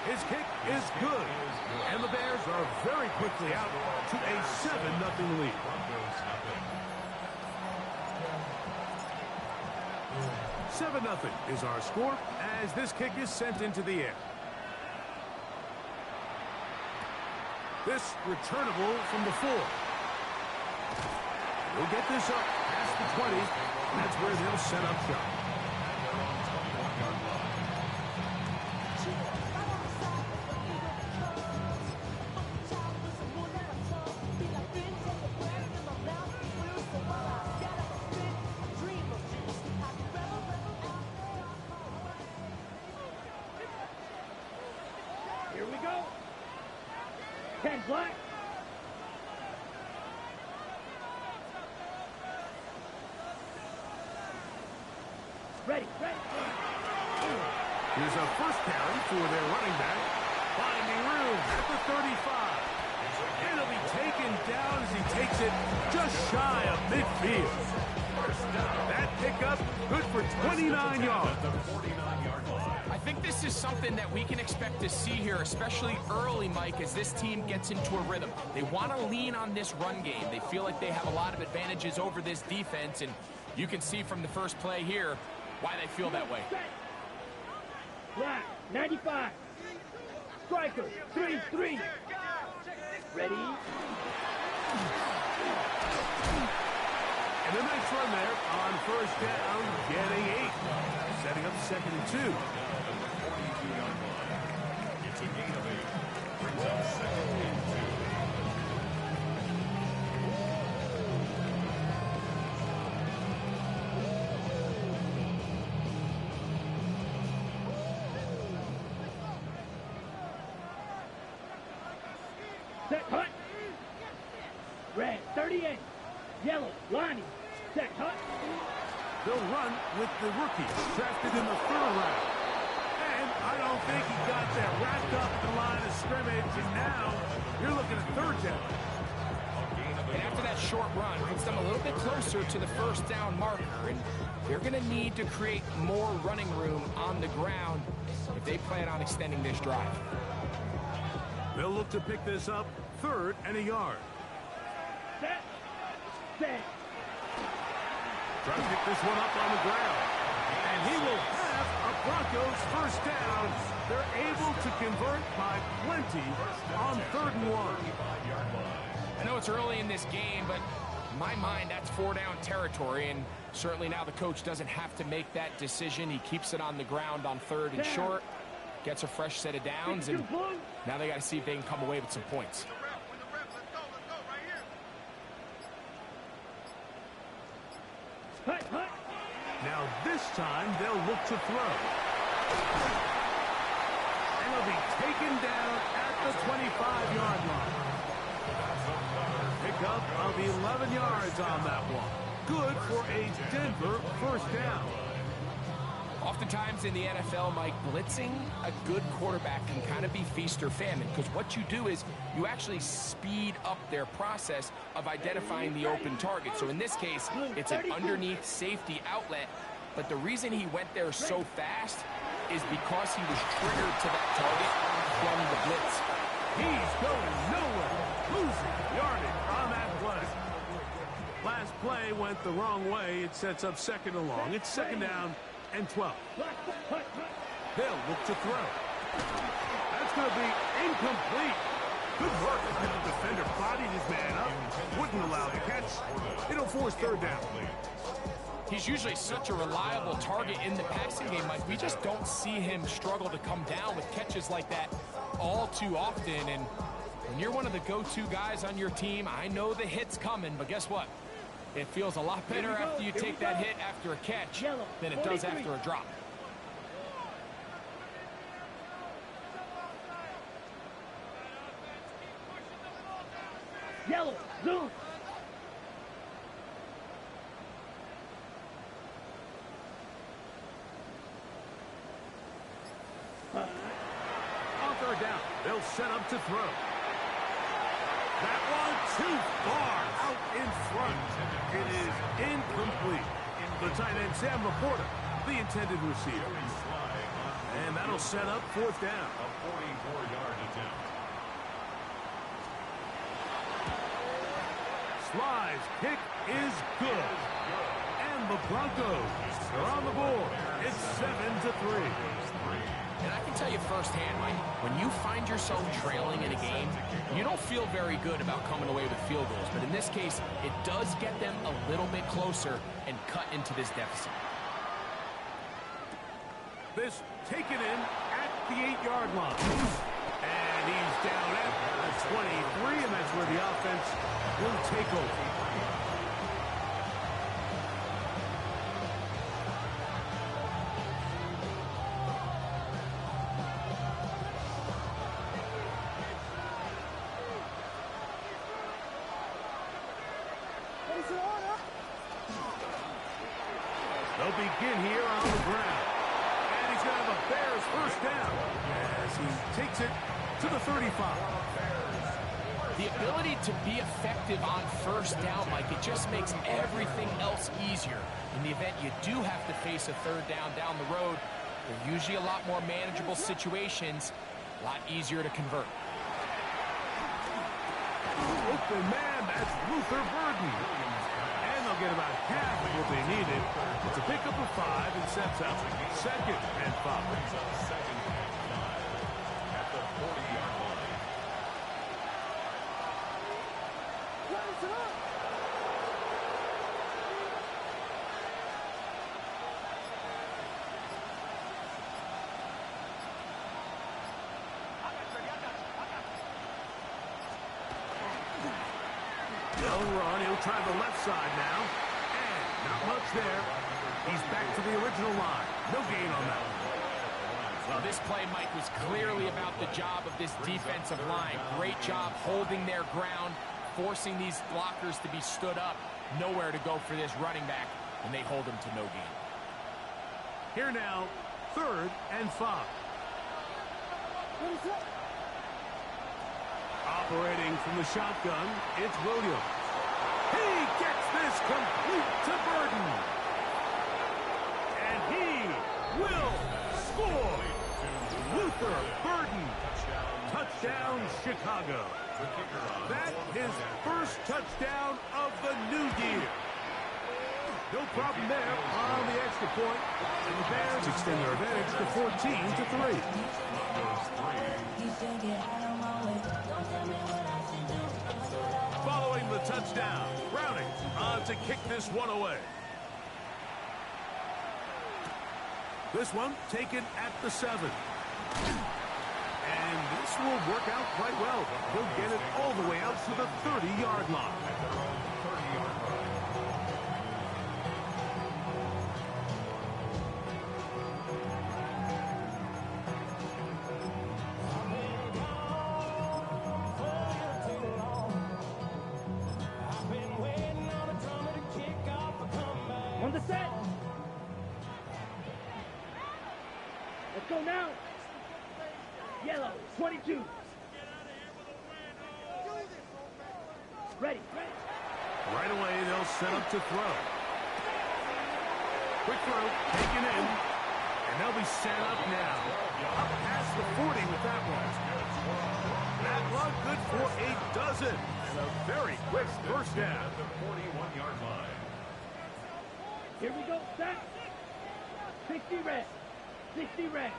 His kick is good. And the Bears are very quickly out to a 7-0 lead. "7-0 is our score as this kick is sent into the air. This returnable from the 4. We'll get this up past the 20. That's where they'll set up shop. Here we go. 10 black. Ready. Here's a first carry for their running back. Finding room at the 35. And he'll be taken down as he takes it just shy of midfield. That pickup good for 29 yards. I think this is something that we can expect to see here, especially early, Mike, as this team gets into a rhythm. They want to lean on this run game. They feel like they have a lot of advantages over this defense, and you can see from the first play here why they feel that way. Black, 95. Striker, 3-3. Ready? And a nice run there on first down, getting 8. Setting up 2nd and 2. It's a gain of 8. Brings up 2nd and 2. Set hut. Red, 38. Yellow, Lonnie. Set hut. They'll run with the rookie, drafted in the 3rd round. And I don't think he got that wrapped up at the line of scrimmage. And now you're looking at 3rd down. And after that short run, puts them a little bit closer to the first down marker. And they're going to need to create more running room on the ground if they plan on extending this drive. They'll look to pick this up 3rd and a yard. Set. Try to pick this one up on the ground. And he will have a Broncos first down. They're able to convert by plenty on 3rd and 1. I know it's early in this game, but in my mind, that's 4-down territory, and certainly now the coach doesn't have to make that decision. He keeps it on the ground on 3rd and short, gets a fresh set of downs, and now they got to see if they can come away with some points. Hut. Now this time they'll look to throw. And he'll be taken down at the 25-yard line. Pickup of 11 yards on that one. Good for a Denver first down. Oftentimes in the NFL, Mike, blitzing a good quarterback can kind of be feast or famine, because what you do is you actually speed up their process of identifying the open target. So in this case, it's an underneath safety outlet, but the reason he went there so fast is because he was triggered to that target from the blitz. He's going nowhere. Losing yardage on that play. Last play went the wrong way. It sets up 2nd and long. It's 2nd down and 12. They'll look to throw. That's going to be incomplete. Good work. The defender bodied his man up. Wouldn't allow the catch. It'll force 3rd down. He's usually such a reliable target in the passing game, Mike. We just don't see him struggle to come down with catches like that all too often. And when you're one of the go-to guys on your team, I know the hit's coming, but guess what? It feels a lot better after you take that hit after a catch than it does after a drop. Yellow, zoom. On 3rd down, they'll set up to throw. That one too far out in front. It is incomplete. The tight end, Sam Laporta, the intended receiver. And that'll That'll set up fourth down. A 44-yard attempt. Sly's kick is good. And the Broncos are on the board. It's 7-3. And I can tell you firsthand, Mike, when you find yourself trailing in a game, you don't feel very good about coming away with field goals. But in this case, it does get them a little bit closer and cut into this deficit. This taken in at the 8-yard line. And he's down at the 23, and that's where the offense will take over. They'll begin here on the ground. And he's going to have a Bears first down as he takes it to the 35. The ability to be effective on first down, Mike, it just makes everything else easier. In the event you do have to face a third down the road, they're usually a lot more manageable situations, a lot easier to convert. Open man, that's Luther Burden. And they'll get about half of what they needed. It's a pickup of 5 and sets up 2nd and 5. At the 40-yard line. They'll run. He'll try the left side now. And not much there. He's back to the original line. No gain on that one. Well, this play, Mike, was clearly about the job of this defensive line. Great job holding their ground, forcing these blockers to be stood up. Nowhere to go for this running back, and they hold him to no gain. Here now, 3rd and 5. Operating from the shotgun, it's Williams. He gets this complete to Burden. And he will score. Luther Burden. Touchdown, Chicago. That's his first touchdown of the new year. No problem there on the extra point. And the Bears extend their advantage to 14-3. Following the touchdown, Browning on to kick this one away. This one taken at the 7. And this will work out quite well. He'll get it all the way out to the 30-yard line. On the set. Let's go now. Yellow, 22. Ready. Right away, they'll set up to throw. Quick throw, taken in. And they'll be set up now. Up past the 40 with that one. That run good for a dozen. And a very quick first down. The 41-yard line. Here we go, set. 60 red. 60 red.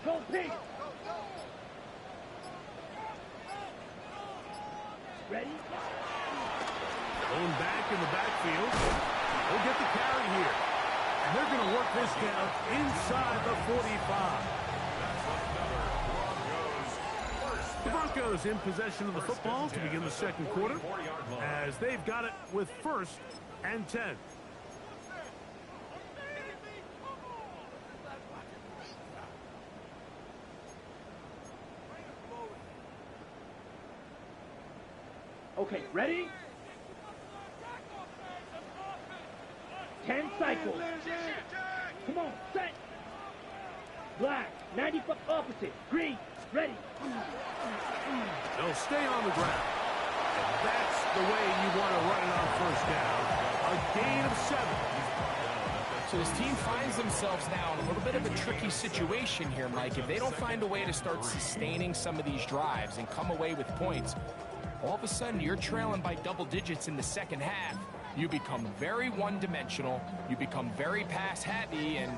Go pink. Ready? Going back in the backfield. They'll get the carry here. And they're going to work this down inside the 45. The Broncos in possession of the football to begin the second quarter as they've got it with 1st and 10. Okay, ready? 10 cycles. Come on, set. Black, 95 opposite. Green, ready. They'll stay on the ground. And that's the way you want to run it on first down. A gain of 7. So this team finds themselves now in a little bit of a tricky situation here, Mike. If they don't find a way to start sustaining some of these drives and come away with points, all of a sudden you're trailing by double digits in the second half. You become very one-dimensional, you become very pass-heavy, and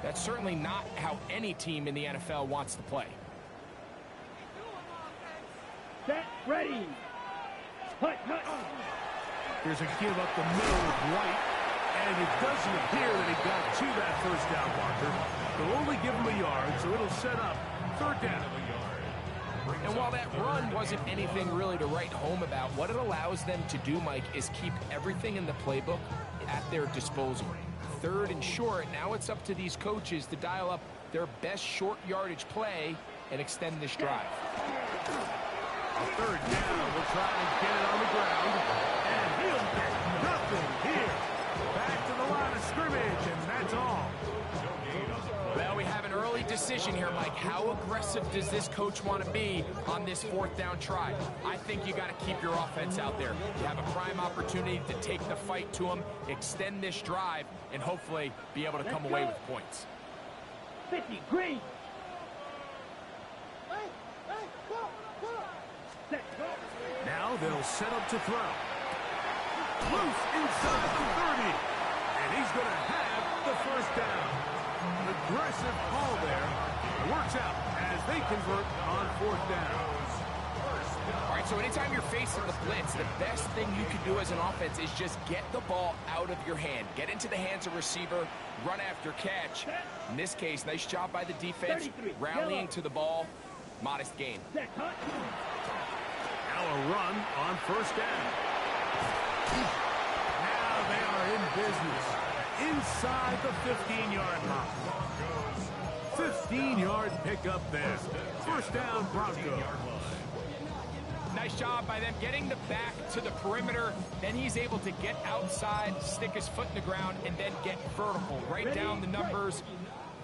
that's certainly not how any team in the NFL wants to play. Set, ready. Hut, hut. Here's a give up the middle with White, and it doesn't appear that he got to that first down marker. They'll only give him a yard, so it'll set up third down. And while that run wasn't anything really to write home about, what it allows them to do, Mike, is keep everything in the playbook at their disposal. Third and short, now it's up to these coaches to dial up their best short yardage play and extend this drive. A third down, we'll try to get it on the ground, and he'll get nothing here. Back to the line of scrimmage, and that's all. Well, we have an early decision here, Mike. How aggressive does this coach want to be on this fourth down try? I think you got to keep your offense out there. You have a prime opportunity to take the fight to them, extend this drive, and hopefully be able to come away with points. 50, green. Set, go. Now they'll set up to throw. Loose inside the 30, and he's going to have the first down. Aggressive call there. Works out as they convert on fourth down. All right, so anytime you're facing the blitz, the best thing you can do as an offense is just get the ball out of your hand. Get into the hands of receiver, run after catch. In this case, nice job by the defense, rallying to the ball. Modest gain. Set, hut. Now a run on first down. Now they are in business. Inside the 15-yard line. 15-yard pickup there. First down, Broncos. Nice job by them getting the back to the perimeter. Then he's able to get outside, stick his foot in the ground, and then get vertical. Right down the numbers.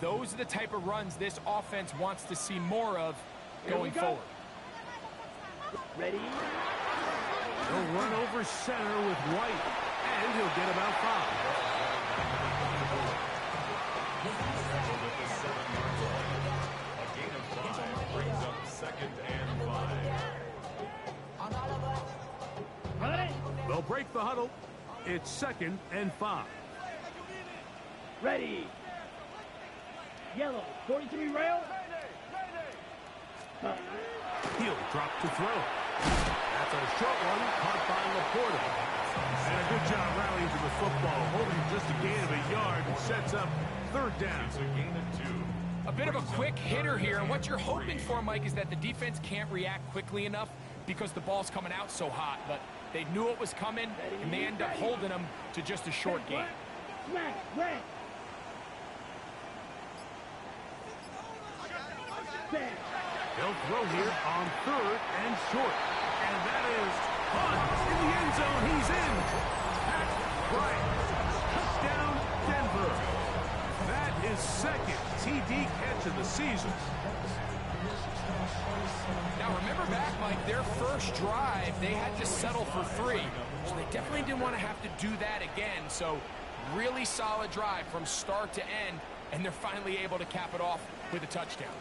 Those are the type of runs this offense wants to see more of going forward. Ready. He'll run over center with White, and he'll get about 5. A gain of 5 brings up second and 5. Run it. They'll break the huddle. It's second and 5. Ready. Yellow, 43 rail. He'll drop to throw. That's a short one, caught by Laporta. And a good job rallying to the football, holding just a gain of a yard, and sets up third down. It's a gain of 2. A bit of a quick hitter here, and what you're hoping for, Mike, is that the defense can't react quickly enough because the ball's coming out so hot, but they knew it was coming, and they end up holding them to just a short gain. Smack, red. Set. They'll throw here on third and short. And that is Hunt in the end zone. He's in. That's right. Touchdown, Denver. That is second TD catch of the season. Now, remember back, Mike, their first drive, they had to settle for 3. So they definitely didn't want to have to do that again. So really solid drive from start to end, and they're finally able to cap it off with a touchdown.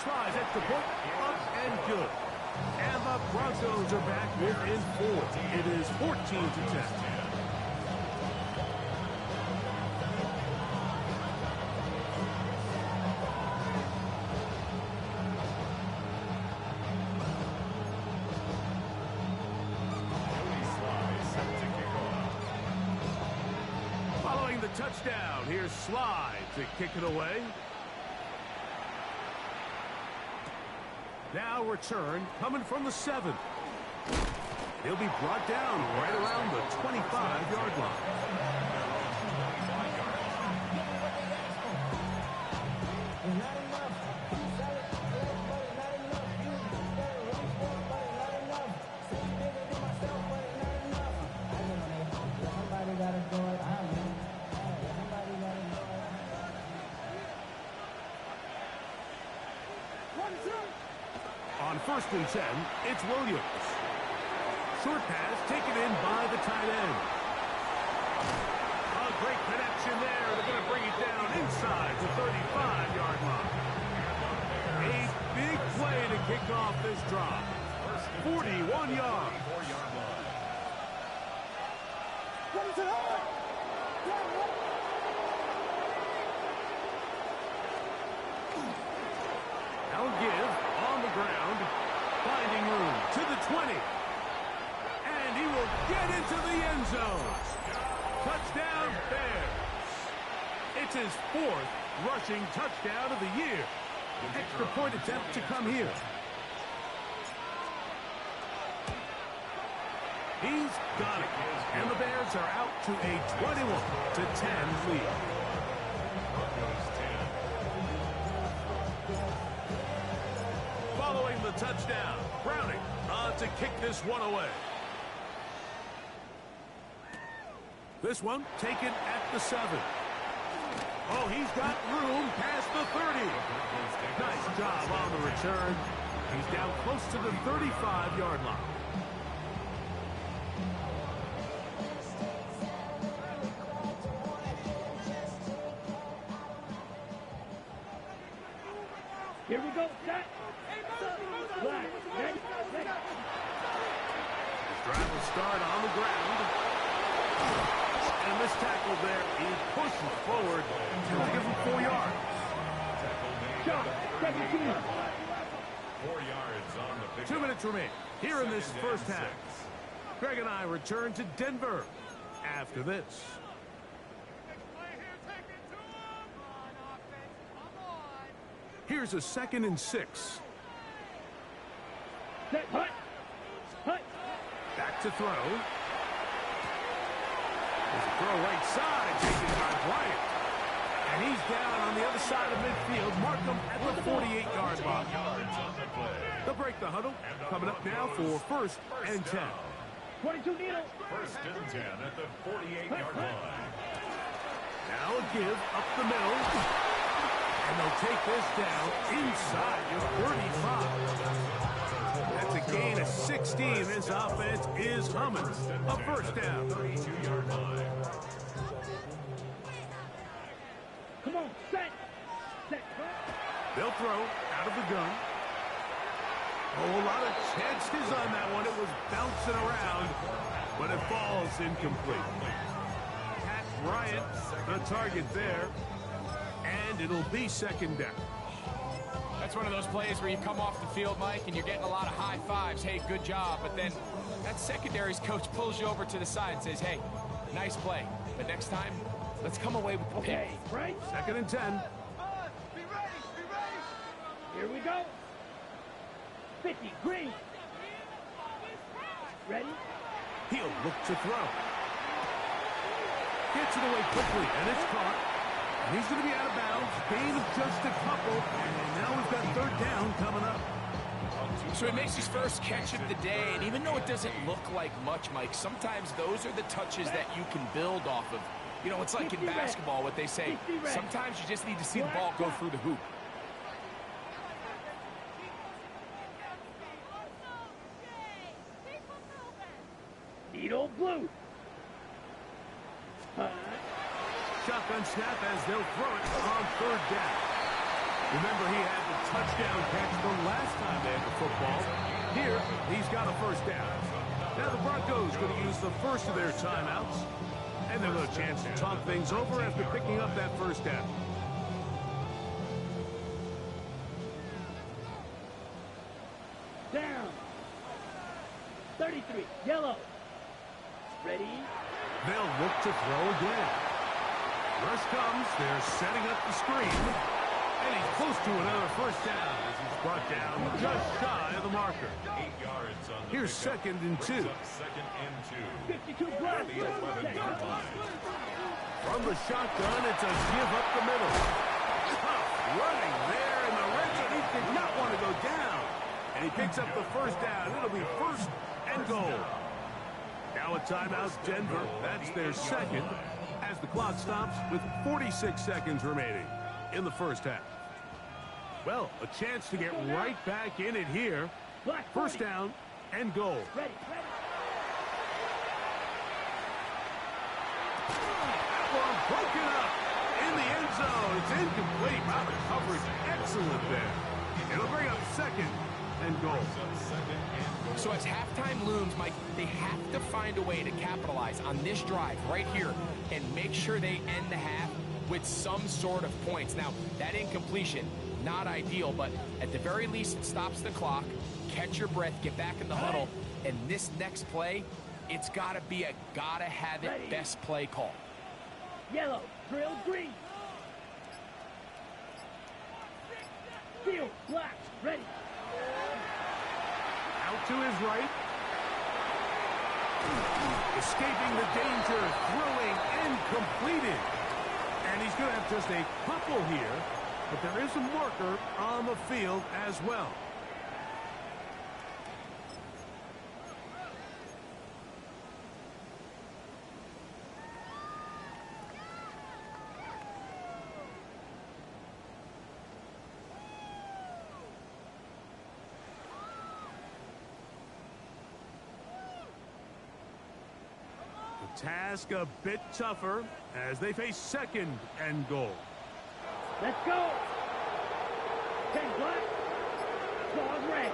Slides at the point, up and good. And the Broncos are back within 4. It is 14-10. Following the touchdown, here's Slide to kick it away. Now return coming from the 7. He'll be brought down right around the 25-yard line. On 1st and 10, it's Williams. Short pass taken in by the tight end. A great connection there. They're going to bring it down inside the 35-yard line. A big play to kick off this drive. 41 yards. Now give on the ground, finding room to the 20. And he will get into the end zone. Touchdown, Bears. It's his 4th rushing touchdown of the year. Extra point attempt to come here. He's got it. And the Bears are out to a 21-10 lead. Following the touchdown, Browning to kick this one away. This one taken at the 7. Oh, he's got room past the 30. Nice job on the return. He's down close to the 35-yard line. Here we go, set. Black, ready, ready. His drive will start on the ground. And this tackle there, he pushes forward. He'll give him 4 yards. Shot, 17. 4 yards on the pick. 2 minutes remain here in this first half. Greg and I return to Denver after this. Here's a 2nd and 6. Set, hut, hut. Back to throw. There's a throw right side, taken by Bryant. And he's down on the other side of midfield. Markham at the 48-yard line. They'll break the huddle. Coming up now for 1st and 10. 22 needle. 1st and 10 at the 48-yard line. Now a give up the middle. And they'll take this down inside your 35. That's a gain of 16. This offense is humming. A 1st down. 32-yard line. Come on, set. Set, They'll throw out of the gun. Oh, a lot of chances on that one. It was bouncing around, but it falls incomplete. Pat Bryant, the target there, and it'll be 2nd down. That's one of those plays where you come off the field, Mike, and you're getting a lot of high fives. Hey, good job. But then that secondary's coach pulls you over to the side and says, hey, nice play. But next time, let's come away with the okay, right? 2nd and 10. Here we go. 50, green. Ready? He'll look to throw. Gets it away quickly, and it's caught. And he's going to be out of bounds. Gain of just a couple. And now we've got 3rd down coming up. So he makes his first catch of the day, and even though it doesn't look like much, Mike, sometimes those are the touches that you can build off of. You know, it's like in basketball, what they say, sometimes you just need to see the ball go through the hoop. Needle blue. Shotgun snap as they'll throw it on 3rd down. Remember, he had the touchdown catch the last time they had the football. Here, he's got a 1st down. Now the Broncos going to use the first of their timeouts. And they'll have a chance to talk things over after picking up that 1st down. Down. 33, yellow. Ready? They'll look to throw again. Rush comes. They're setting up the screen. And he's close to another 1st down as he's brought down just shy of the marker. 8 yards on the Here's pickup. 2nd and 2. 2nd and 2. 52 black. The 11-yard line. From the shotgun, it's a give up the middle. Tough running there in the red zone. He did not want to go down. And he picks up the 1st down. It'll be 1st and goal. Now a timeout, Denver. That's their 2nd as the clock stops with 46 seconds remaining in the 1st half. Well, a chance to get right back in it here. 1st down and goal. Ready, ready. broken up in the end zone. It's incomplete. Wow, the coverage excellent there. It'll bring up second and goal. So as halftime looms, Mike, they have to find a way to capitalize on this drive right here and make sure they end the half with some sort of points. Now, that incompletion, not ideal, but at the very least, it stops the clock. Catch your breath, get back in the huddle, and this next play, it's got to be a gotta-have-it best play call. Yellow, drill, green. Field, black, ready. Out to his right. Escaping the danger, throwing and completed. And he's going to have just a couple here, but there is a marker on the field as well. Task a bit tougher as they face second and goal. Let's go. 10 black, 12 red.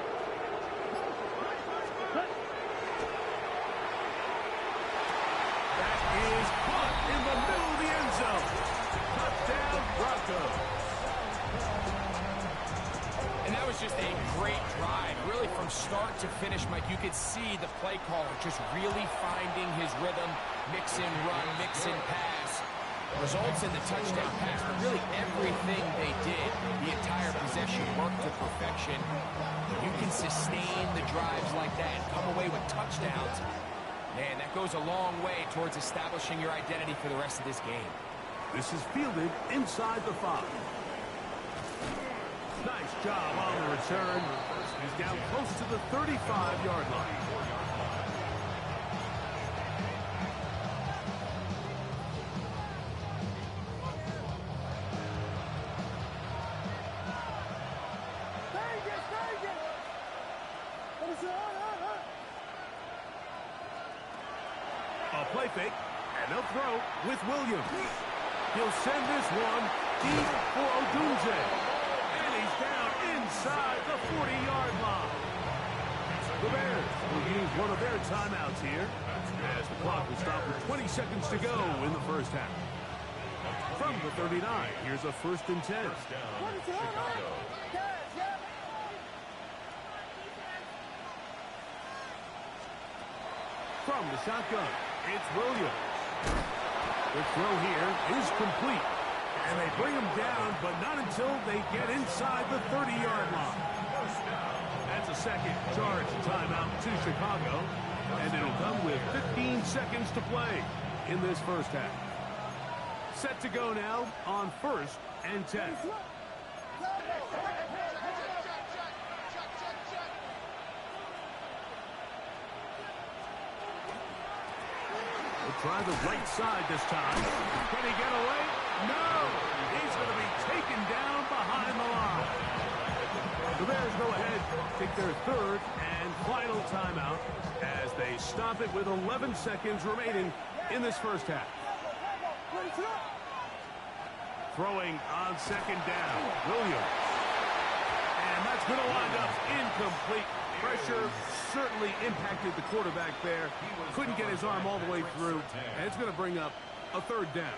That is caught in the middle of the end zone. Touchdown, Broncos. And that was just a great drive. Really, from start to finish, Mike, you could see the play caller just really finding his rhythm, mix and run, mix and pass. Results in the touchdown pass, but really everything they did, the entire possession worked to perfection. You can sustain the drives like that, come away with touchdowns. Man, that goes a long way towards establishing your identity for the rest of this game. This is fielded inside the 5. Nice job on the return. He's down close to the 35-yard line. A play fake, and they'll throw with Williams. He'll send this one deep for Odunze. And he's down inside the 40-yard line. The Bears will use one of their timeouts here as the clock will stop with 20 seconds to go in the first half. From the 39, here's a 1st and 10. From the shotgun, it's Williams. The throw here is complete. And they bring him down, but not until they get inside the 30-yard line. That's a second charge timeout to Chicago. And it'll come with 15 seconds to play in this first half. Set to go now on 1st and 10. We'll try the right side this time. Can he get away? No! He's going to be taken down behind the line. The Bears go ahead, take their 3rd and final timeout as they stop it with 11 seconds remaining in this first half. Throwing on 2nd down, Williams. And that's going to wind up incomplete. Pressure certainly impacted the quarterback there. Couldn't get his arm all the way through. And it's going to bring up a 3rd down.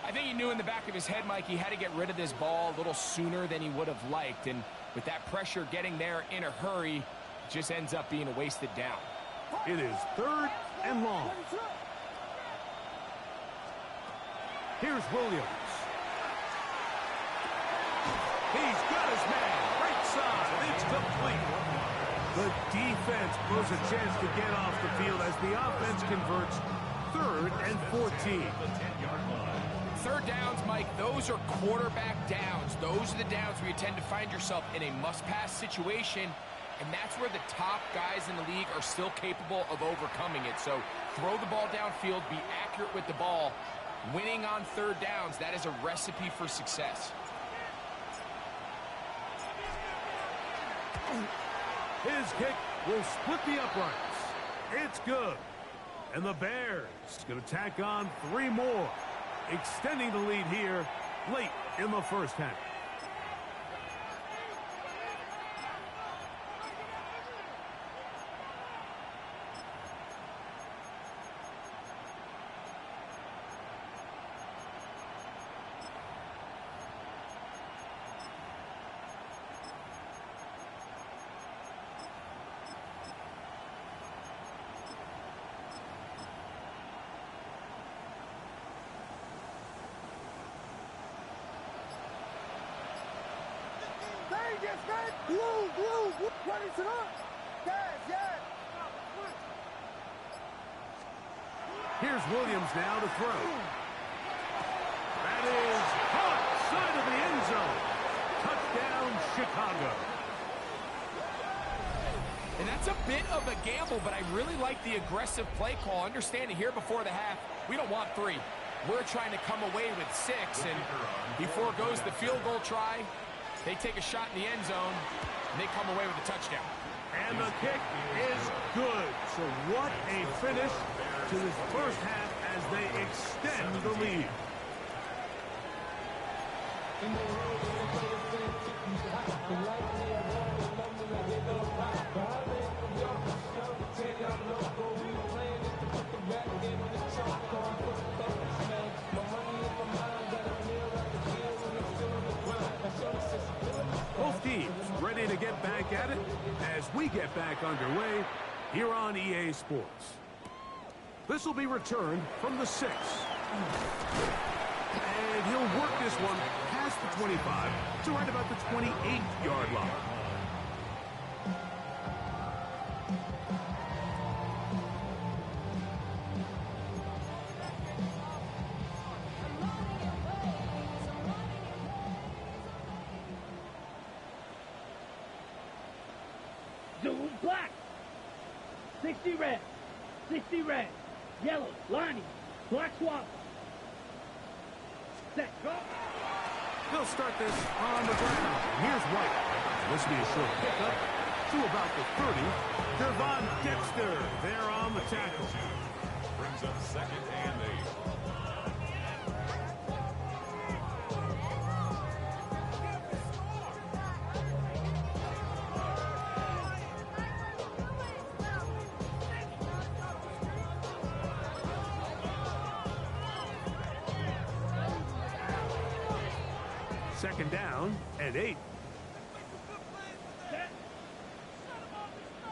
I think he knew in the back of his head, Mike, he had to get rid of this ball a little sooner than he would have liked. And with that pressure getting there in a hurry, it just ends up being a wasted down. It is 3rd and long. Here's Williams. He's got his man. Right side. It's complete. The defense blows a chance to get off the field as the offense converts 3rd and 14. 3rd downs, Mike, those are quarterback downs. Those are the downs where you tend to find yourself in a must-pass situation, and that's where the top guys in the league are still capable of overcoming it. So throw the ball downfield, be accurate with the ball. Winning on 3rd downs, that is a recipe for success. His kick will split the uprights. It's good. And the Bears going to tack on 3 more extending the lead here late in the first half. Here's Williams now to throw. That is caught side of the end zone. Touchdown, Chicago. And that's a bit of a gamble, but I really like the aggressive play call. Understanding here before the half, we don't want 3. We're trying to come away with 6, and before goes the field goal try. They take a shot in the end zone, and they come away with a touchdown. And the kick is good. So what a finish to this first half as they extend the lead. Both teams ready to get back at it as we get back underway here on EA Sports. This will be returned from the 6. And he'll work this one past the 25 to right about the 28-yard line. Zoom black. 60 red. 60 red. Yellow, lining, black swap. Set, go. They'll start this on the ground. Here's White. This will be a short pickup to about the 30. Devon Dexter there on the tackle. Brings up 2nd and 8. Second down and 8. Set.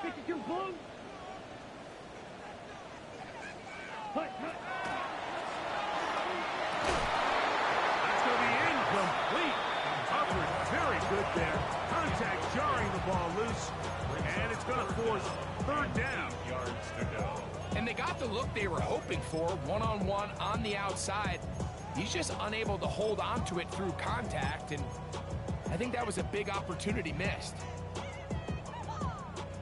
52 boom. Hut, hut. That's going to be incomplete. Coverage very good there. Contact jarring the ball loose. And it's going to force 3rd down. Yards to go. And they got the look they were hoping for, one-on-one on the outside. He's just unable to hold on to it through contact, and I think that was a big opportunity missed.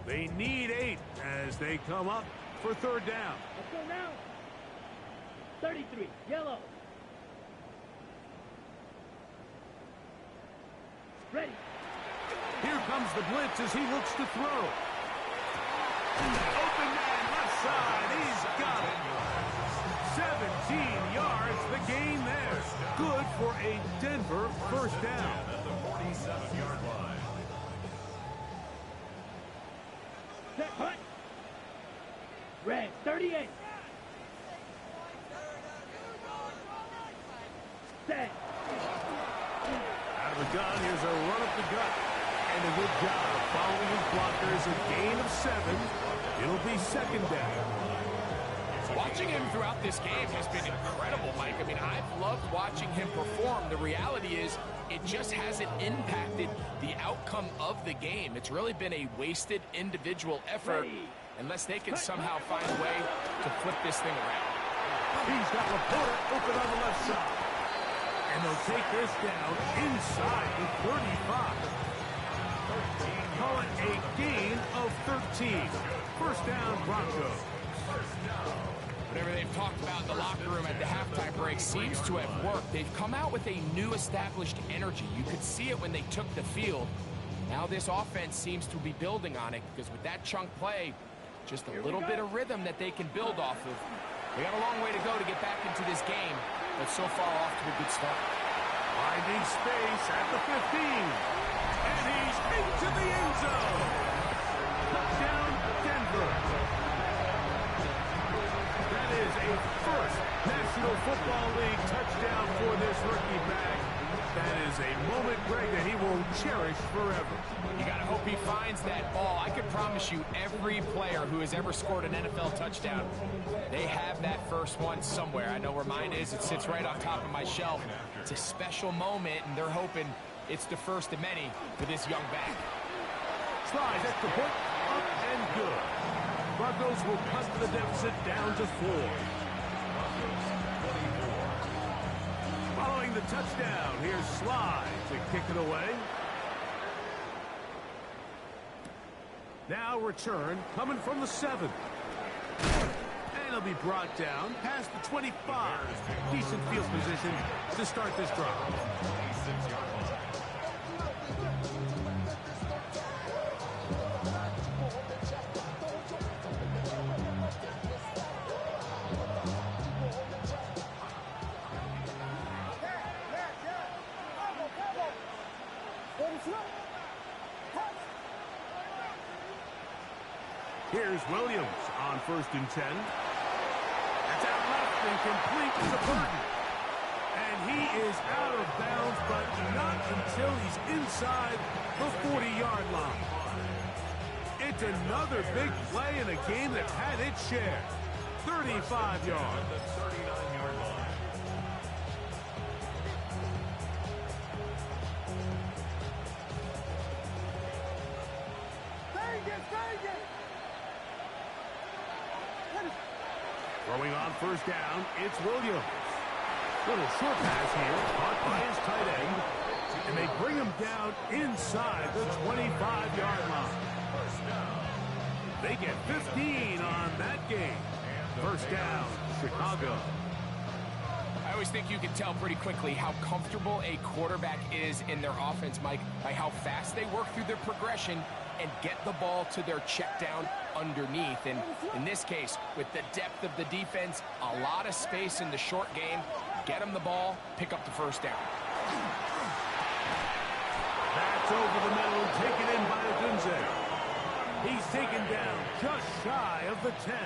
They need 8 as they come up for 3rd down. Let's go now. 33, yellow. Ready. Here comes the blitz as he looks to throw. Open man left side. He's got it. 17 yards, the gain there. Good for a Denver 1st down. At the 47-yard line. Set, hut. Red, 38. Set. Out of the gun, here's a run up the gut. And a good job following his blockers. A gain of 7. It'll be 2nd down. Watching him throughout this game has been incredible, Mike. I mean, I've loved watching him perform. The reality is it just hasn't impacted the outcome of the game. It's really been a wasted individual effort unless they can somehow find a way to flip this thing around. He's got Laporta open on the left side. And they'll take this down inside the 35. Call it a gain of 13. 1st down, Broncos. Whatever they've talked about in the locker room at the halftime break seems to have worked. They've come out with a new established energy. You could see it when they took the field. Now this offense seems to be building on it because with that chunk play, just a little bit of rhythm that they can build off of. They got a long way to go to get back into this game, but so far off to a good start. Finding space at the 15. And he's into the end zone. Touchdown, Denver. That is a first National Football League touchdown for this rookie back. That is a moment, Greg, that he will cherish forever. You got to hope he finds that ball. I can promise you every player who has ever scored an NFL touchdown, they have that first one somewhere. I know where mine is. It sits right on top of my shelf. It's a special moment, and they're hoping it's the first of many for this young back. Tries at the hook, up and good. Broncos will cut the deficit down to 4. Following the touchdown, here's Sly to kick it away. Now return coming from the 7. And he'll be brought down past the 25. Decent field position to start this drive. Here's Williams on 1st and 10. That's out left and complete to Burton. And he is out of bounds, but not until he's inside the 40-yard line. It's another big play in a game that had its share. 35 yards. The 39-yard line. Throwing on 1st down, it's Williams. Little short pass here, caught by his tight end. And they bring him down inside the 25-yard line. They get 15 on that game. 1st down, Chicago. I always think you can tell pretty quickly how comfortable a quarterback is in their offense, Mike, by how fast they work through their progression and get the ball to their check down underneath. And in this case, with the depth of the defense, a lot of space in the short game, get them the ball, pick up the 1st down. That's over the middle, taken in by Odunze. He's taken down just shy of the 10.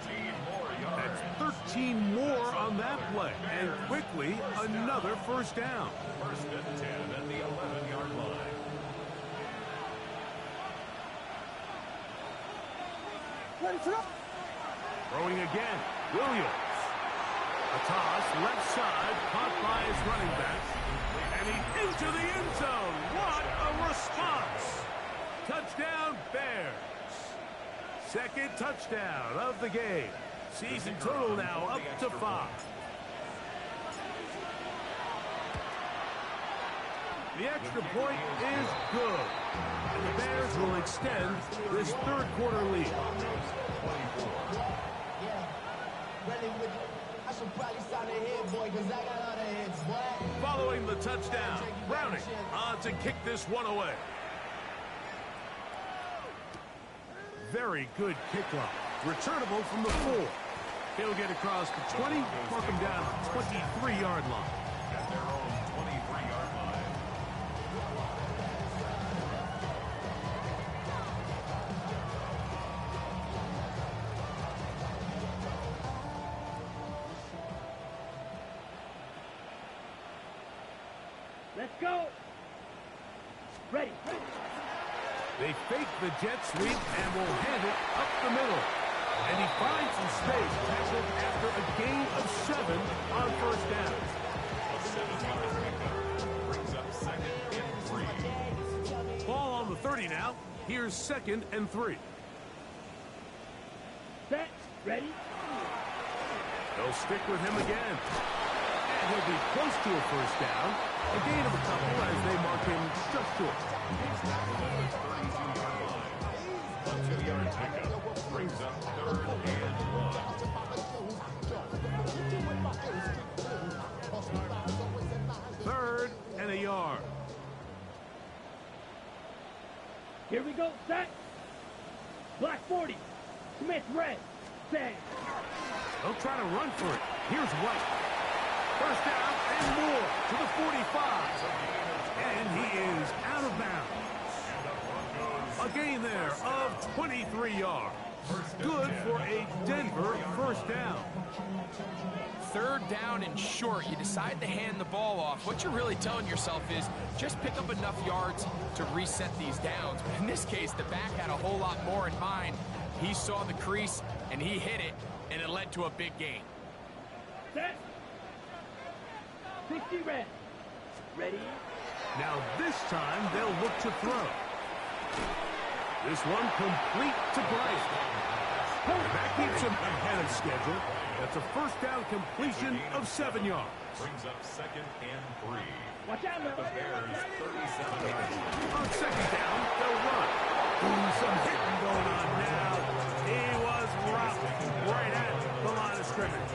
13 more yards. That's 13 more on that play. And quickly, another 1st down. 1st and 10 at the 11-yard line. Throwing again, Williams. A toss, left side, caught by his running back. And he's into the end zone. What a response. Touchdown, Bears. 2nd touchdown of the game. Season total now up to 5. The extra point is good. And the Bears will extend this 3rd quarter lead. Following the touchdown, Browning on to kick this one away. Very good kickoff. Returnable from the 4. He'll get across the 20, mark him down at the 23-yard line. At their own 23-yard line. Let's go. Ready. They fake the jet sweep and will hand it up the middle. And he finds some space, tackled after a gain of 7 on 1st down. A 7-yard pickup brings up 2nd and 3. Ball on the 30 now. Here's 2nd and 3. Set. Ready. They'll stick with him again. And he'll be close to a 1st down. A gain of a couple as they mark him just short. He's tackled at the 32-yard line. A 2-yard pickup brings up 3rd and 1. 3rd and a yard. Here we go. Set. Black 40. Commit red. say. They'll try to run for it. Here's White. First down and more to the 45. And he is out of bounds. A gain there of 23 yards. Good for a Denver first down. Third down and short. You decide to hand the ball off. What you're really telling yourself is just pick up enough yards to reset these downs. But in this case, the back had a whole lot more in mind. He saw the crease, and he hit it, and it led to a big gain. Set. 60 red. Ready? Now this time they'll look to throw. This one complete to Bryant. That keeps him ahead of schedule. That's a first down completion of 7 yards. Brings up 2nd and 3. Watch out, The Bears 37 yards. On second down, they'll run. Ooh, some hitting going on now. He was rocked right at the line of scrimmage.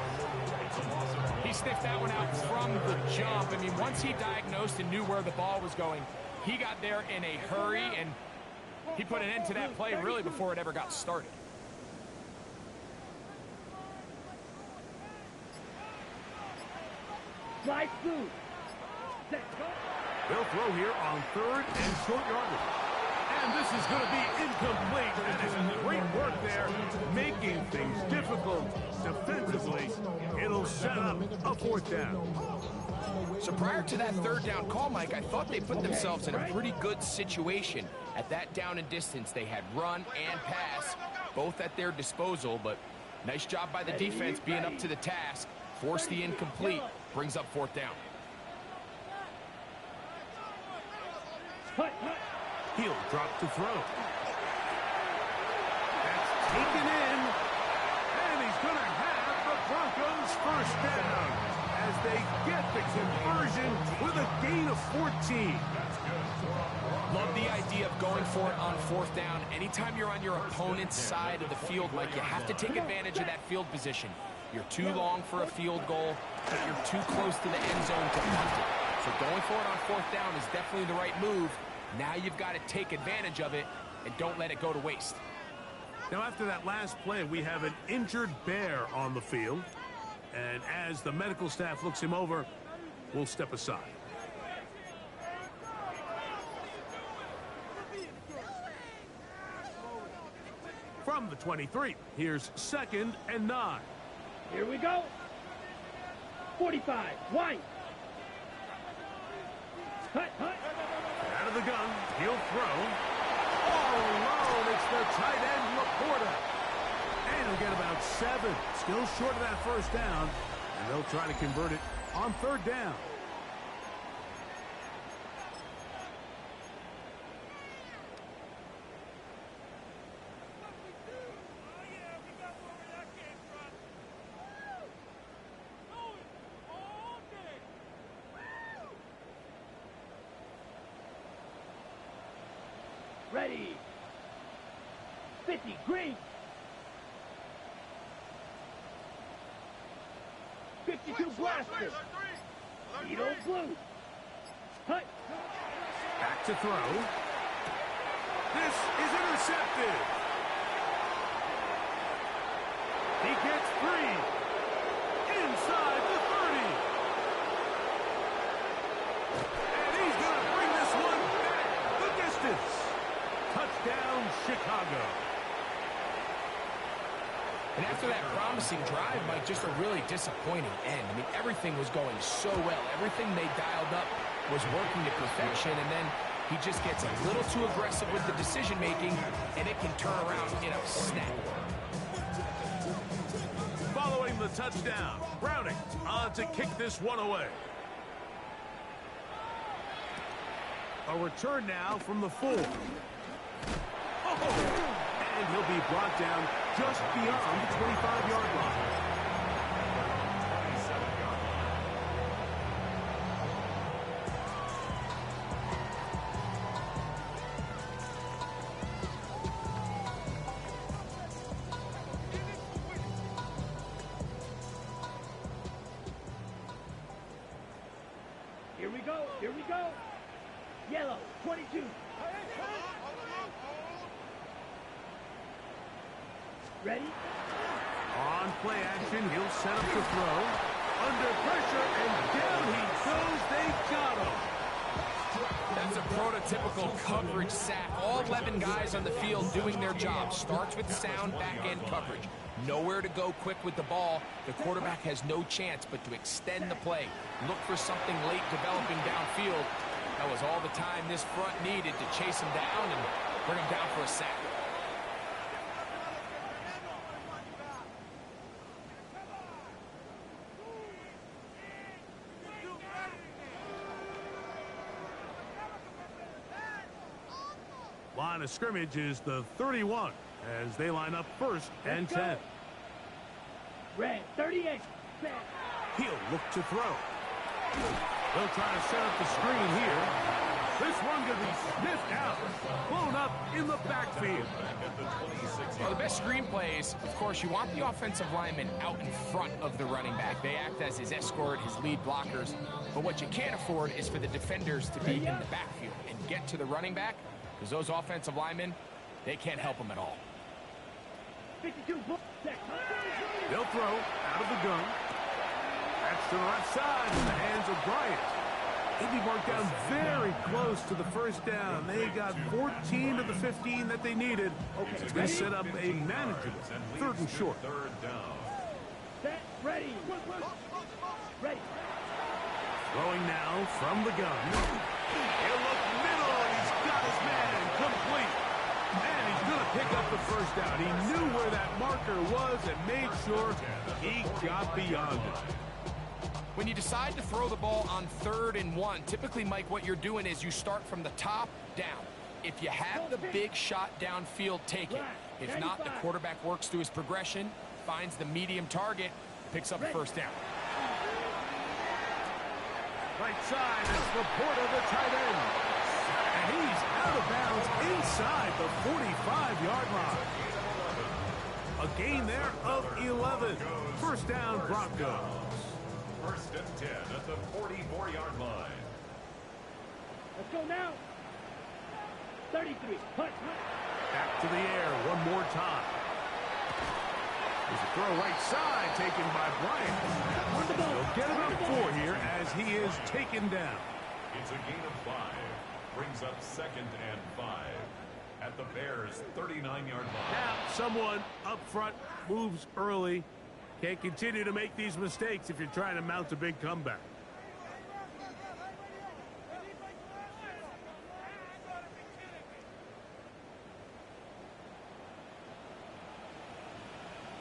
He sniffed that one out from the jump. I mean, once he diagnosed and knew where the ball was going, he got there in a hurry, and he put an end to that play really before it ever got started. Slide through. Set. Go. They'll throw here on third and short yardage. And this is going to be incomplete. And great work there, making things difficult defensively. It'll set up a fourth down. So prior to that third down call, Mike, I thought they put themselves in a pretty good situation. At that down and distance, they had run and pass, both at their disposal, but nice job by the defense being up to the task. Force the incomplete, brings up fourth down. Hut, hut. He'll drop to throw. That's taken in. And he's going to have the Broncos first down as they get the conversion with a gain of 14. Love the idea of going for it on fourth down. Anytime you're on your opponent's side of the field, Mike, you have to take advantage of that field position. You're too long for a field goal, but you're too close to the end zone to punt it. So going for it on fourth down is definitely the right move. Now you've got to take advantage of it and don't let it go to waste. Now, after that last play, we have an injured Bear on the field. And as the medical staff looks him over, we'll step aside. From the 23, here's 2nd and 9. Here we go. 45. White. Hut, hut. Out of the gun, he'll throw. All alone, it's the tight end, Laporta. And he'll get about 7. Still short of that first down. And they'll try to convert it on third down. Ready. 50. Green. 52 Blaster. Edo Blue. Hut. Back to throw. This is intercepted. He gets free. Inside the 30. And he's going to bring this one back the distance. Touchdown, Chicago. And after that promising drive, Mike, just a really disappointing end. I mean, everything was going so well. Everything they dialed up was working to perfection, and then he just gets a little too aggressive with the decision-making, and it can turn around in a snap. Following the touchdown, Browning on to kick this one away. A return now from the 4. And he'll be brought down just beyond the 25-yard line. Here we go. Here we go. Yellow. 22. Ready? play action. He'll set up the throw. Under pressure, and down he goes. They got him. That's a prototypical coverage sack. All 11 guys on the field doing their job. Starts with sound back-end coverage. Nowhere to go quick with the ball. The quarterback has no chance but to extend the play. Look for something late developing downfield. That was all the time this front needed to chase him down and bring him down for a sack. Line of scrimmage is the 31 as they line up first and 10. Red, 38. Set. He'll look to throw. They'll try to set up the screen here. This one could be sniffed out. Blown up in the backfield. Well, the best screen plays, of course, you want the offensive lineman out in front of the running back. They act as his escort, his lead blockers. But what you can't afford is for the defenders to be in the backfield and get to the running back, because those offensive linemen, they can't help them at all. 52. They'll throw out of the gun. That's to the left side in the hands of Bryant. They'd be marked down very close to the first down. They got 14 of the 15 that they needed. It's going to set up a manageable 3rd and short. Third down. Set. Ready. Ready. Throwing now from the gun. He'll look middle, and he's got his man complete. And he's going to pick up the first down. He knew where that marker was and made sure he got beyond it. When you decide to throw the ball on 3rd and 1, typically, Mike, what you're doing is you start from the top down. If you have the big shot downfield, take it. If not, the quarterback works through his progression, finds the medium target, picks up the first down. Right side, it's Laporta, the tight end. And he's out of bounds inside the 45-yard line. A gain there of 11. First down, Broncos. First and 10 at the 44-yard line. Let's go now. 33. Punt. Back to the air one more time. There's a throw right side taken by Bryant. He'll get about 4 here as he is taken down. It's a gain of 5. Brings up 2nd and 5 at the Bears' 39-yard line. Now someone up front moves early. Can't continue to make these mistakes if you're trying to mount a big comeback.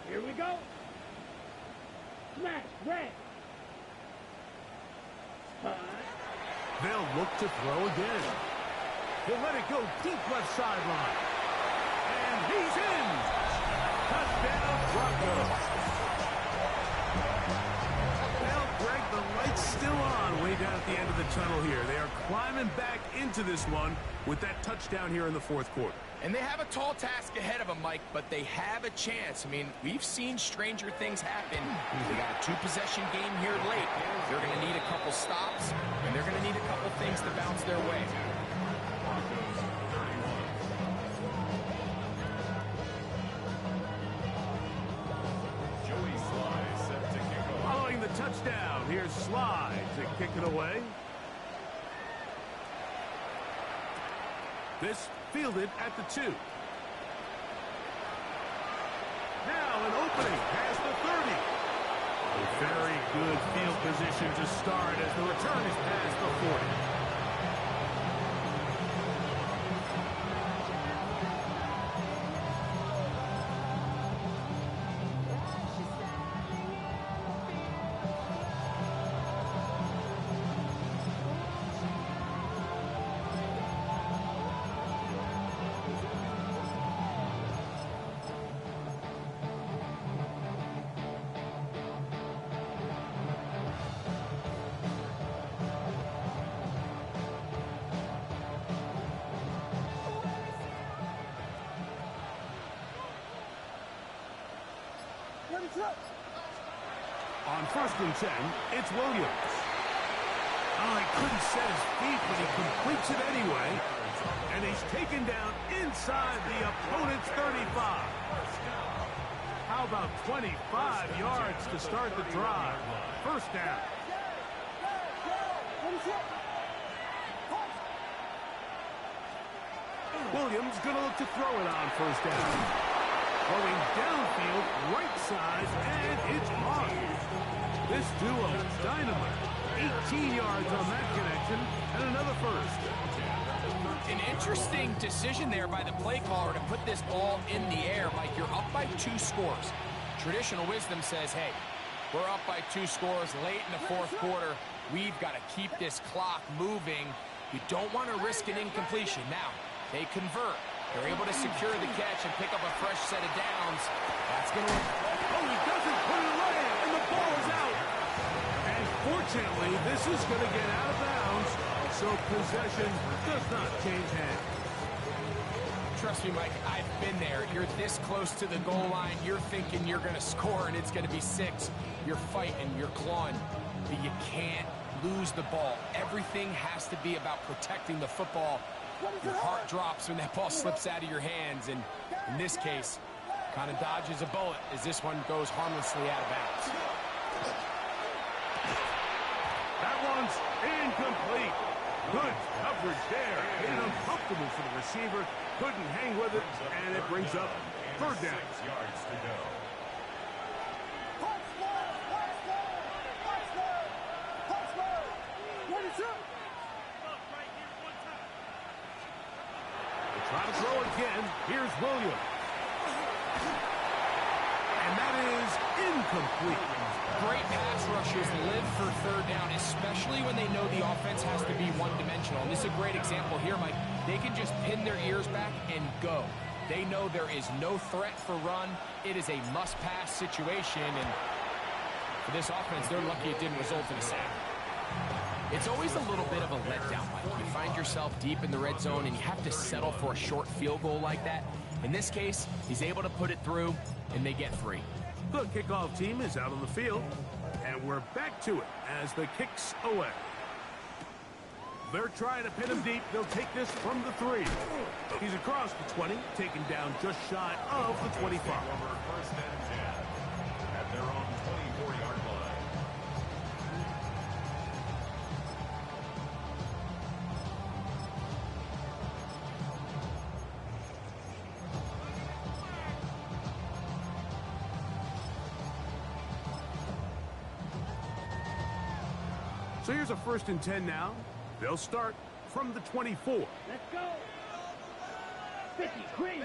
Here we go. Smash. Red. They'll look to throw again. He'll let it go deep left sideline. And he's in. Touchdown, Broncos. Well, Greg, the light's still on way down at the end of the tunnel here. They are climbing back into this one with that touchdown here in the 4th quarter. And they have a tall task ahead of them, Mike, but they have a chance. I mean, we've seen stranger things happen. They got a 2-possession game here late. They're going to need a couple stops, and they're going to need a couple things to bounce their way. Broncos 31. Joey Sly set to kick off. Following the touchdown, here's Sly to kick it away. This fielded at the 2. Now an opening past the 30. A very good field position to start as the return is past the 40. On 1st and 10, it's Williams. Oh, he couldn't set his feet, but he completes it anyway. And he's taken down inside the opponent's 35. How about 25 yards to start the drive? First down. Williams going to look to throw it on first down. Going downfield, right side, and it's on. This duo, dynamite. 18 yards on that connection, and another first. An interesting decision there by the play caller to put this ball in the air. Mike, you're up by 2 scores. Traditional wisdom says, hey, we're up by 2 scores late in the fourth quarter. We've got to keep this clock moving. You don't want to risk an incompletion. Now, they convert. They're able to secure the catch and pick up a fresh set of downs. That's going to... Oh, he doesn't put it away, and the ball is out. And fortunately, this is going to get out of bounds, so possession does not change hands. Trust me, Mike, I've been there. You're this close to the goal line. You're thinking you're going to score, and it's going to be 6. You're fighting, you're clawing, but you can't lose the ball. Everything has to be about protecting the football. Your heart drops when that ball slips out of your hands, and in this case, kind of dodges a bullet as this one goes harmlessly out of bounds. That one's incomplete. Good coverage there. And uncomfortable for the receiver. Couldn't hang with it, and it brings up third down. 6 yards to go. Try to throw again. Here's Williams. And that is incomplete. Great pass rushers live for third down, especially when they know the offense has to be one-dimensional. And this is a great example here, Mike. They can just pin their ears back and go. They know there is no threat for run. It is a must-pass situation, and for this offense, they're lucky it didn't result in a sack. It's always a little bit of a letdown, Mike. You find yourself deep in the red zone, and you have to settle for a short field goal like that. In this case, he's able to put it through, and they get 3. The kickoff team is out on the field, and we're back to it as the kick's away. They're trying to pin him deep. They'll take this from the 3. He's across the 20, taken down just shy of the 25. First and 10 at their own 24-yard line. So here's a first and 10 now. They'll start from the 24. Let's go. 50, green.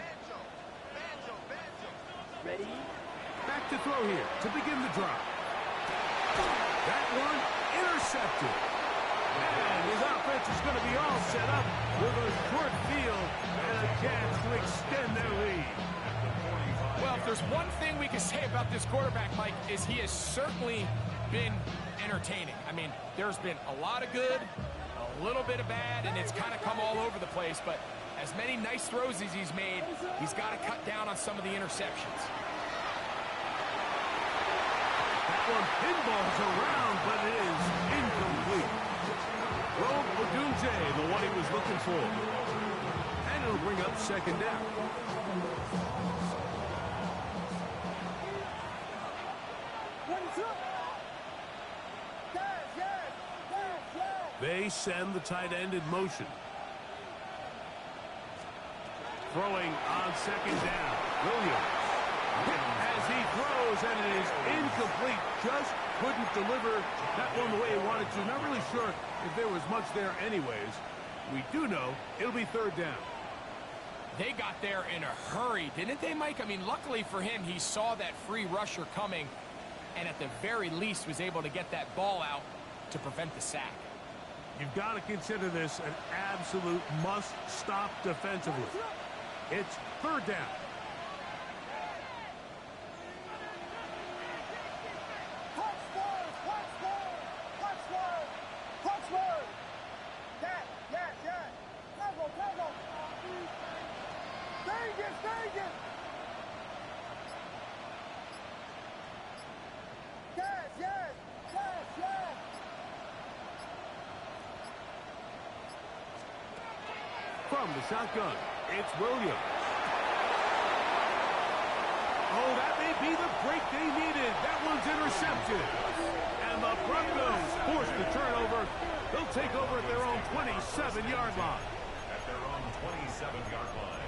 Ready? Back to throw here to begin the drive. That one intercepted. And his offense is going to be all set up with a short field and a chance to extend their lead. Well, if there's one thing we can say about this quarterback, Mike, is he has certainly been entertaining. I mean, there's been a lot of good, a little bit of bad, and it's kind of come all over the place, but as many nice throws as he's made, he's got to cut down on some of the interceptions. That one pinballs around, but it is incomplete. Rome Odunze, the one he was looking for. And it'll bring up second down. They send the tight end in motion. Throwing on second down. Williams. As he throws, and it is incomplete. Just couldn't deliver that one the way he wanted to. Not really sure if there was much there anyways. We do know it'll be third down. They got there in a hurry, didn't they, Mike? I mean, luckily for him, he saw that free rusher coming, and at the very least was able to get that ball out to prevent the sack. You've got to consider this an absolute must-stop defensively. It's third down. From the shotgun, it's Williams. Oh, that may be the break they needed. That one's intercepted. And the Broncos force the turnover. They'll take over at their own 27-yard line. At their own 27-yard line.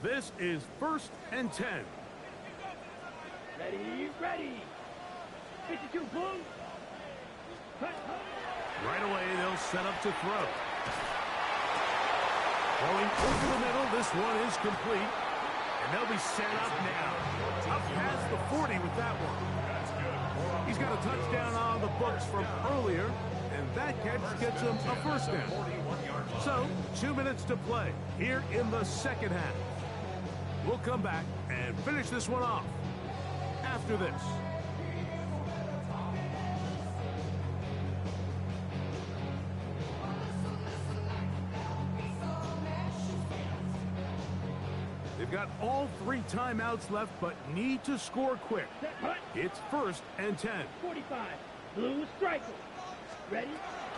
This is 1st and 10. Ready, ready. 52, boom. Right away, they'll set up to throw. Throwing over the middle, this one is complete. And they'll be set up now. Up past the 40 with that one. He's got a touchdown on the books from earlier, and that catch gets him a first down. So, 2 minutes to play here in the second half. We'll come back and finish this one off after this. They've got all 3 timeouts left, but need to score quick. It's 1st and 10. 45. Blue striker. Ready?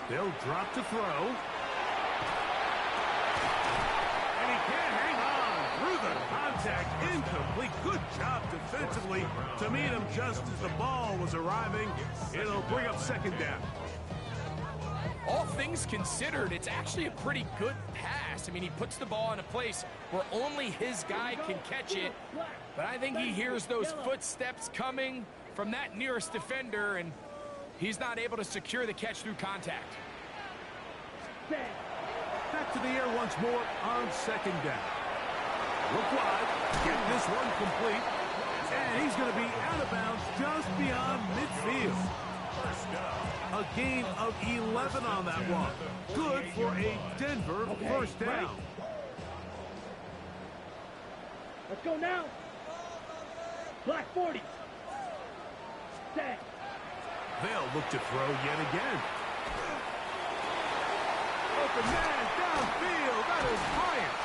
They'll drop to throw. And he can't hang on through the contact. Incomplete. Good job defensively to meet him just as the ball was arriving. It'll bring up second down. All things considered, it's actually a pretty good pass. I mean, he puts the ball in a place where only his guy can catch it. But I think he hears those footsteps coming from that nearest defender, and he's not able to secure the catch through contact. Back to the air once more on second down. Look wide. Get this one complete. And he's going to be out of bounds just beyond midfield. A gain of 11 on that one. Good for a Denver first down. Let's go now. Black 40. Set. They'll look to throw yet again. Open man downfield. That is Bryant.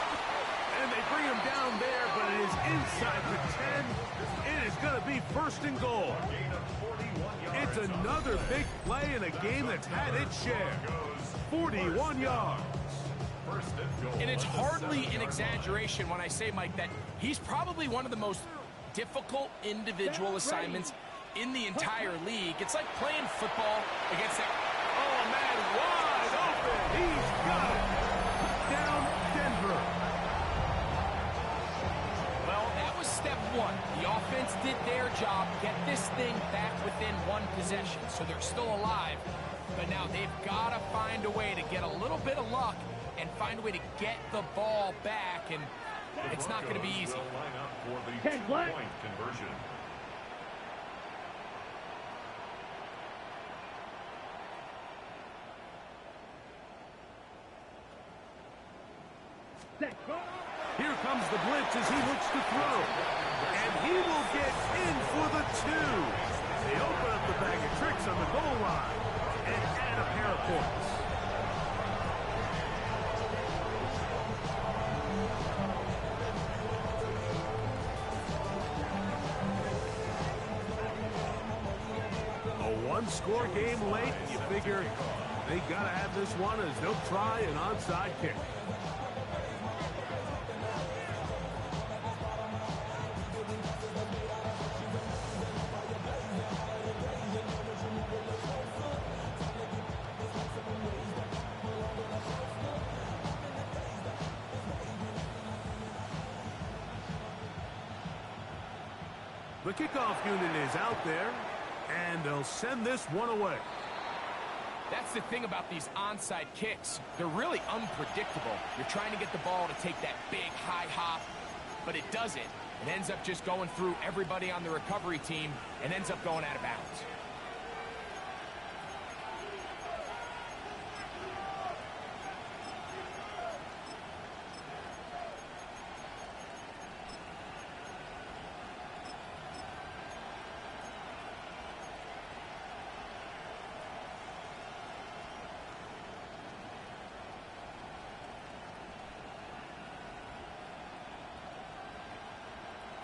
And they bring him down there, but it is inside the 10. It is going to be 1st and goal. It's another big play in a game that's had its share. 41 yards. And it's hardly an exaggeration when I say, Mike, that he's probably one of the most difficult individual assignments in the entire league. It's like playing football against that. Oh, man, wide open. He's got it. Down Denver. Well, that was step one. The offense did their job, get this thing back within one possession, so they're still alive. But now they've got to find a way to get a little bit of luck and find a way to get the ball back, and it's not going to be easy. 10 black. Conversion. Set. Here comes the blitz as he looks to throw. And he will get in for the 2. They open up the bag of tricks on the goal line and add a pair of points. A one-score game late. You figure they got to have this one as they'll try an onside kick. The kickoff unit is out there, and they'll send this one away. That's the thing about these onside kicks. They're really unpredictable. You're trying to get the ball to take that big high hop, but it doesn't. It ends up just going through everybody on the recovery team and ends up going out of bounds.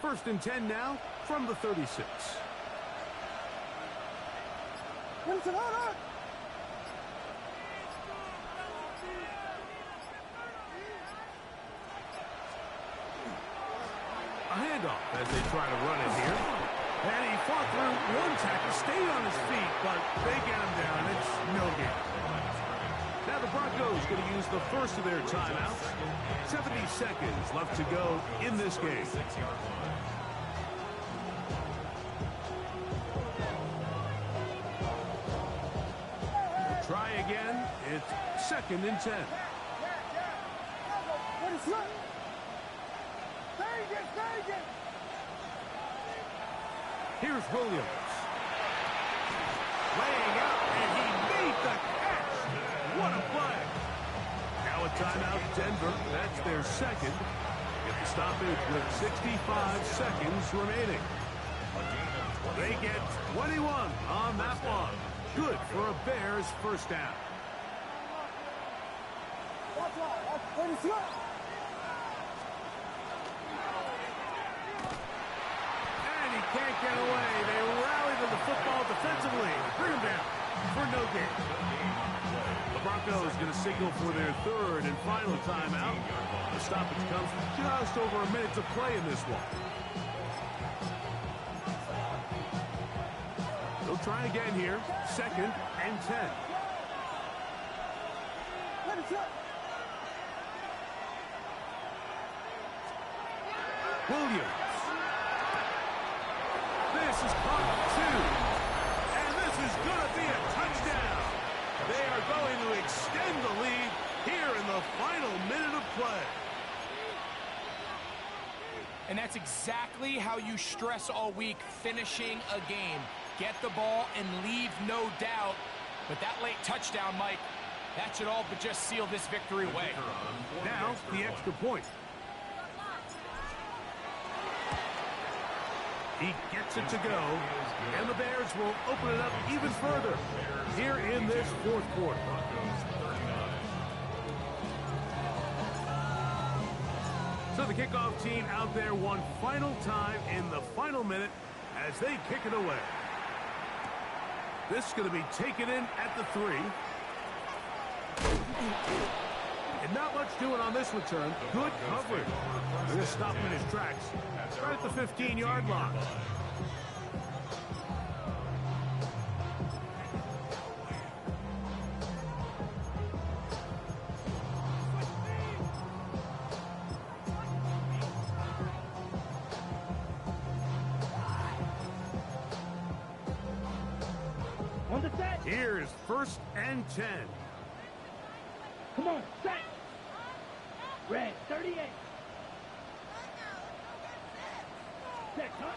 First and 10 now from the 36. A handoff as they try to run it here. And he fought through one tackle, stayed on his feet, but they get him down. It's no gain. Now the Broncos going to use the first of their timeouts. 70 seconds left to go in this game. Try again. It's 2nd and 10. Here's Williams. Laying out, and he made the catch. What a play. Now a timeout, Denver. That's their second. Get the stoppage with 65 seconds remaining. They get 21 on that one. Good for a Bears first down. And he can't get away. They rally to the football defensively. Bring him down for no gain. The Broncos going to signal for their 3rd and final timeout. The stoppage comes just over a minute to play in this one. They'll try again here. 2nd and 10. Williams. This is caught 2. And this is going to be a touchdown. They are going to extend the lead here in the final minute of play. And that's exactly how you stress all week, finishing a game. Get the ball and leave no doubt. But that late touchdown, Mike, that should all but just seal this victory away. Now, the extra point. He gets it to go, and the Bears will open it up even further here in this 4th quarter. So the kickoff team out there one final time in the final minute as they kick it away. This is going to be taken in at the 3. And not much doing on this return. Good coverage. They're going to stop him in his tracks right at the 15-yard line. On the set. Here's 1st and 10. Come on, set. Red, 38. Set, huh?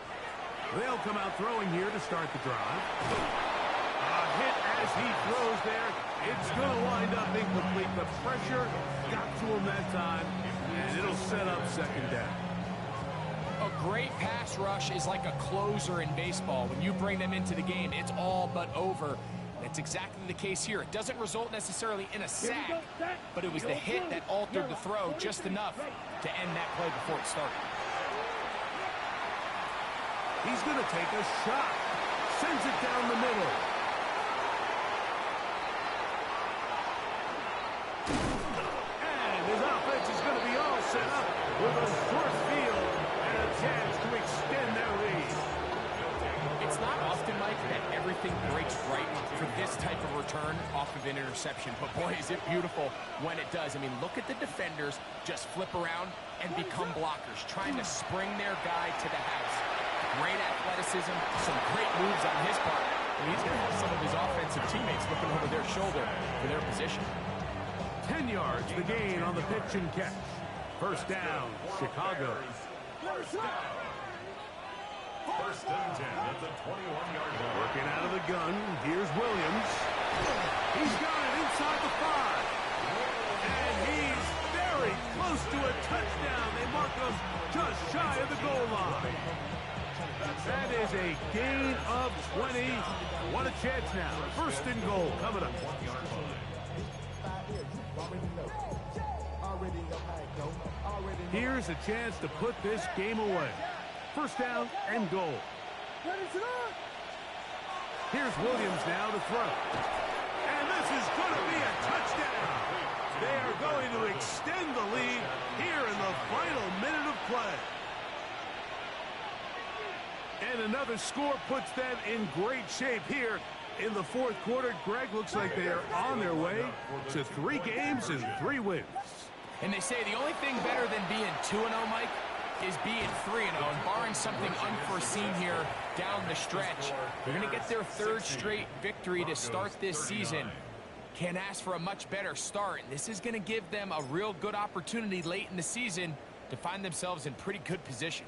They'll come out throwing here to start the drive. A hit as he throws there. It's going to wind up incomplete. The pressure got to him that time, and it'll set up 2nd down. A great pass rush is like a closer in baseball. When you bring them into the game, it's all but over. That's exactly the case here. It doesn't result necessarily in a sack, but it was the hit that altered the throw just enough to end that play before it started. He's going to take a shot. Sends it down the middle. And his offense is going to be all set up with a short field and a chance to extend their lead. It's not often, Mike, that everything breaks right for this type of return off of an interception. But, boy, is it beautiful when it does. I mean, look at the defenders just flip around and become blockers, trying to spring their guy to the house. Great athleticism, some great moves on his part. And he's going to have some of his offensive teammates looking over their shoulder for their position. 10 yards, the gain on the pitch and catch. 1st down, Chicago. First and 10 at the 21-yard line. Working out of the gun, here's Williams. He's got it inside the 5. And he's very close to a touchdown. They mark him just shy of the goal line. That is a gain of 20. What a chance now. 1st and goal coming up. Here's a chance to put this game away. first down and goal. Here's Williams now to throw. And this is going to be a touchdown. They are going to extend the lead here in the final minute of play. And another score puts them in great shape here in the fourth quarter. Greg, looks like they are on their way to 3 games and 3 wins. And they say the only thing better than being 2-0, Mike, is being 3-0, and barring something unforeseen here down the stretch. They're going to get their 3rd straight victory to start this season. Can't ask for a much better start, and this is going to give them a real good opportunity late in the season to find themselves in pretty good position.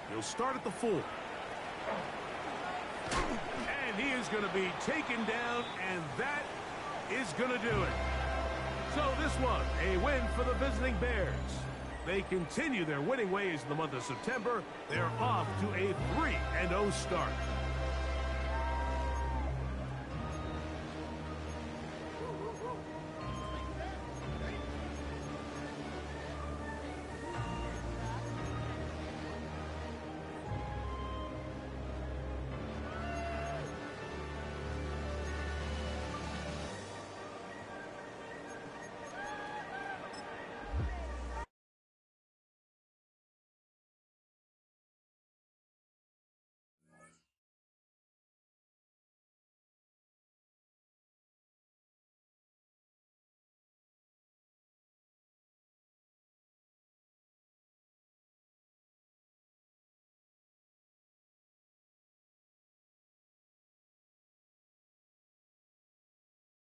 He'll start at the 4. And he is going to be taken down, and that is going to do it. So this one, a win for the visiting Bears. They continue their winning ways in the month of September. They're off to a 3-0 start.